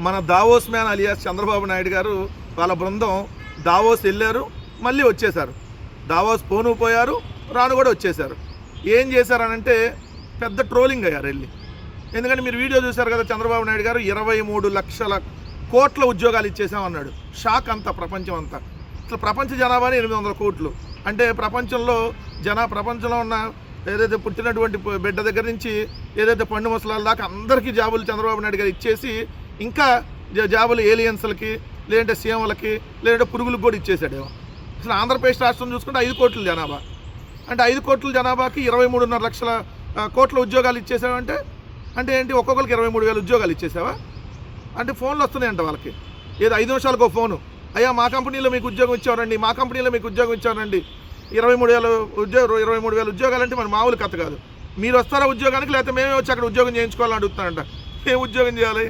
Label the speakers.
Speaker 1: మన Davos man alias Chandrababu Naidu గారు వాళ్ళ బృందం దావోస్ వెళ్ళారు, మళ్ళీ వచ్చేశారు. దావోస్ పోను పోయారు, రాను కూడా వచ్చేశారు. ఏం చేశారనంటే పెద్ద ట్రోలింగ్ అయ్యారు వెళ్ళి. ఎందుకంటే మీరు వీడియో చూశారు కదా, చంద్రబాబు నాయుడు గారు 23 లక్షల కోట్ల ఉద్యోగాలు ఇచ్చేసామన్నాడు. షాక్ అంతా, ప్రపంచం అంతా. అసలు ప్రపంచ జనాభానే 800 కోట్లు. అంటే ప్రపంచంలో ప్రపంచంలో ఉన్న ఏదైతే పుట్టినటువంటి బిడ్డ దగ్గర నుంచి ఏదైతే పండు ముసలాల దాకా అందరికీ జాబులు చంద్రబాబు నాయుడు గారు ఇచ్చేసి ఇంకా జాబులు ఏలియన్స్లకి, లేదంటే సీఎంలకి, లేదంటే పురుగులకు కూడా ఇచ్చేసాడేమో. అసలు ఆంధ్రప్రదేశ్ రాష్ట్రం చూసుకుంటే 5 కోట్ల జనాభా. అంటే 5 కోట్ల జనాభాకి 23.5 లక్షల కోట్ల ఉద్యోగాలు ఇచ్చేసావంటే అంటే ఏంటి? ఒక్కొక్కరికి 23,000 ఉద్యోగాలు ఇచ్చేసావా? అంటే ఫోన్లు వస్తున్నాయంట వాళ్ళకి. ఏదో 5 నిమిషాలకు ఒక ఫోను, అయ్యా మా కంపెనీలో మీకు ఉద్యోగం ఇచ్చారండి, మా కంపెనీలో మీకు ఉద్యోగం ఇచ్చారండి. 23,000 ఉద్యోగాలు అంటే మన మామూలు కథ కాదు. మీరు వస్తారా ఉద్యోగానికి, లేకపోతే మేమే వచ్చి అక్కడ ఉద్యోగం చేయించుకోవాలని అడుగుతానంట. ఏం ఉద్యోగం చేయాలి?